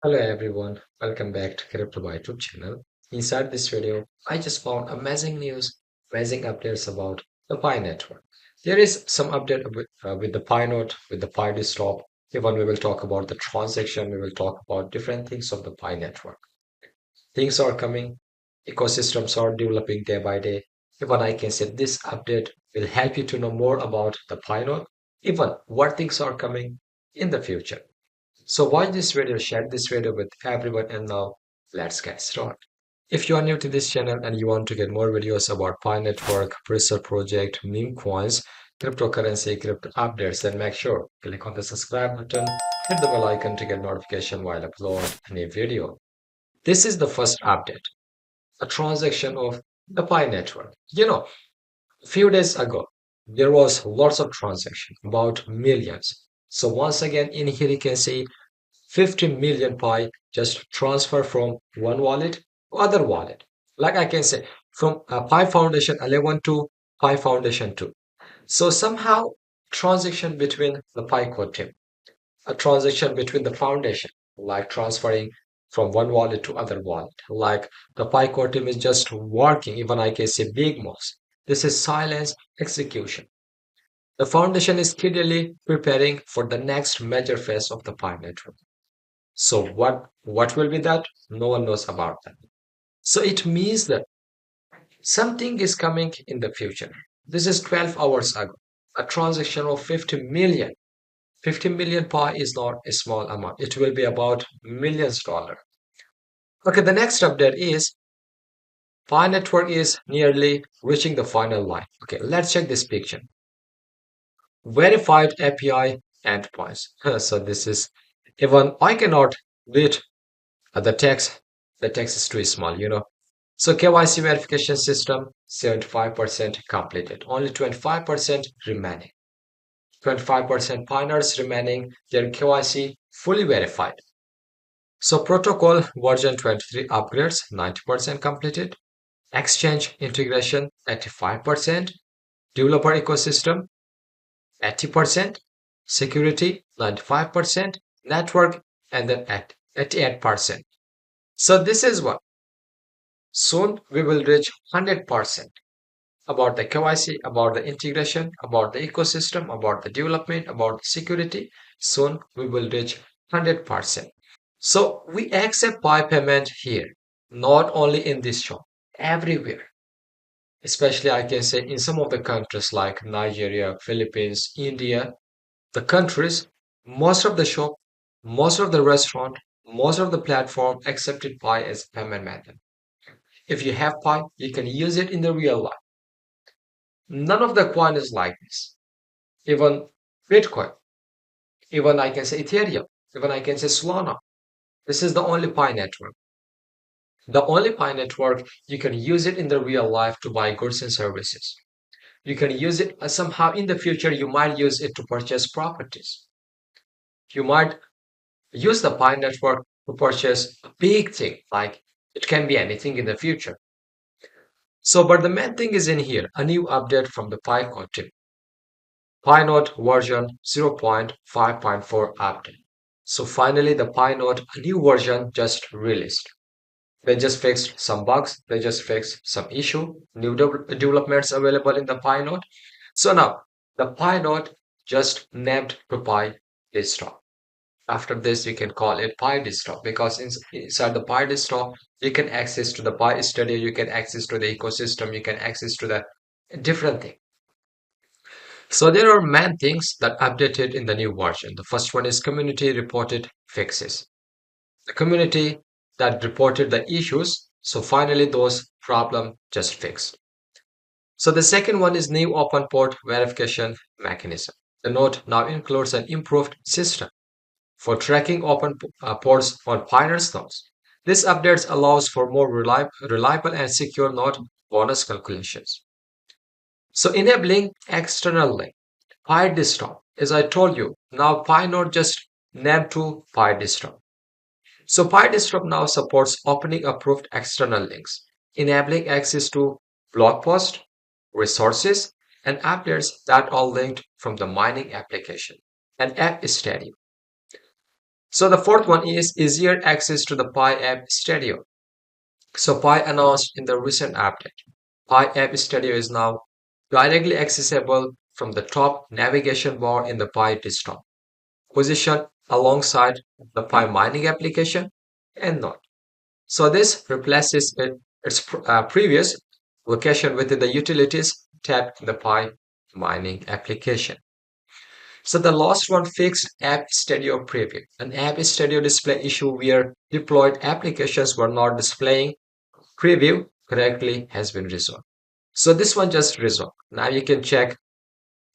Hello everyone, welcome back to Crypto by YouTube channel. Inside this video, I just found amazing news, amazing updates about the Pi network. There is some update with the Pi node, with the Pi distop. Even we will talk about the transaction, we will talk about different things of the Pi network. Things are coming, ecosystems are developing day by day. Even I can say this update will help you to know more about the Pi node, even what things are coming in the future. So watch this video, share this video with everyone, and now let's get started. If you are new to this channel and you want to get more videos about Pi Network, Preser Project, meme coins, cryptocurrency, crypto updates, then make sure click on the subscribe button, hit the bell icon to get notification while I upload a new video. This is the first update, a transaction of the Pi Network. A few days ago, there was lots of transaction, about millions. So once again, in here you can see 50 million Pi just transfer from one wallet to other wallet. Like I can say, from Pi Foundation 11 to Pi Foundation 2. So somehow transaction between the Pi core team, a transaction between the foundation, like transferring from one wallet to other wallet. Like the Pi core team is just working, even I can say big moves. This is silence execution. The foundation is clearly preparing for the next major phase of the Pi network. So what will be that? No one knows about that. So it means that something is coming in the future. This is 12 hours ago. A transaction of 50 million. 50 million pi is not a small amount. It will be about millions dollar. Okay, the next update is Pi network is nearly reaching the final line. Okay, let's check this picture. Verified API endpoints. So this is even I cannot read the text. The text is too small. So KYC verification system 75% completed, only 25% remaining. 25% miners remaining, their KYC fully verified. So protocol version 23 upgrades 90% completed. Exchange integration 85%. Developer ecosystem 80%. Security 95%. Network and then at 88%. So this is what soon we will reach 100% about the KYC, about the integration, about the ecosystem, about the development, about the security. Soon we will reach 100%. So we accept Pi payment here, not only in this shop, everywhere. Especially I can say in some of the countries like Nigeria, Philippines, India, the countries, most of the shop, most of the restaurant, most of the platform accepted Pi as a payment method. If you have Pi, you can use it in the real life. None of the coin is like this. Even Bitcoin, even I can say Ethereum, even I can say Solana. This is the only Pi network. The only Pi network you can use it in the real life to buy goods and services. You can use it somehow in the future. You might use it to purchase properties. You might use the Pi network to purchase a big thing, like it can be anything in the future. So, but the main thing is in here, a new update from the Pi core team. PyNode version 0.5.4 update. So finally, the PyNode new version just released. They just fixed some bugs. They just fixed some issue. New developments available in the PyNode. So now the PyNode just named to Pi distro. After this, we can call it Pi distro because inside the Pi distro, you can access to the Pi Studio, you can access to the ecosystem, you can access to the different thing. So there are main things that updated in the new version. The first one is community reported fixes. The community that reported the issues, so finally those problem just fixed. So the second one is new open port verification mechanism. The node now includes an improved system for tracking open ports on Pioneer's nodes. This update allows for more reliable and secure node bonus calculations. So enabling external link. PyDistro. As I told you, now PyNode just named to PyDistro. So PyDistro now supports opening approved external links, enabling access to blog posts, resources, and updates that are linked from the mining application and App Studio. So the fourth one is easier access to the Pi App Studio. So Pi announced in the recent update, Pi App Studio is now directly accessible from the top navigation bar in the Pi desktop, positioned alongside the Pi mining application and Node. So this replaces its previous location within the Utilities tab in the Pi mining application. So the last one, fixed App Studio preview. An App Studio display issue where deployed applications were not displaying preview correctly has been resolved. So this one just resolved. Now you can check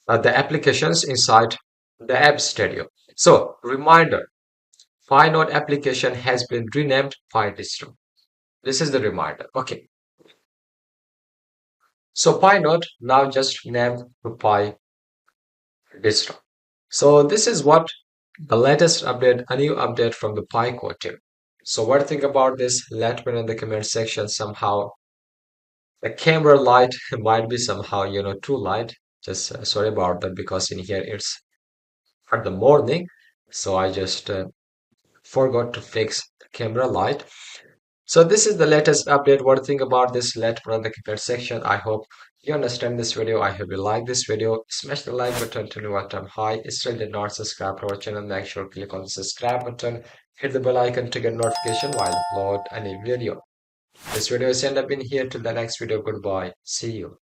the applications inside the App Studio. So reminder, PyNode application has been renamed PyDistro. This is the reminder. Okay. So PyNode now just named to PyDistro. So this is what the latest update, a new update from the PyCode team. So what do you think about this? Let me know in the comment section. Somehow the camera light might be somehow, too light. Just sorry about that because in here it's at the morning. So I just forgot to fix the camera light. So this is the latest update. What do you think about this? Let me know in the comment section. I hope you understand this video. I hope you like this video. Smash the like button to know what time high. Still did not subscribe to our channel. Make sure to click on the subscribe button. Hit the bell icon to get notification while I upload a new video. This video is end up in here. Till the next video. Goodbye. See you.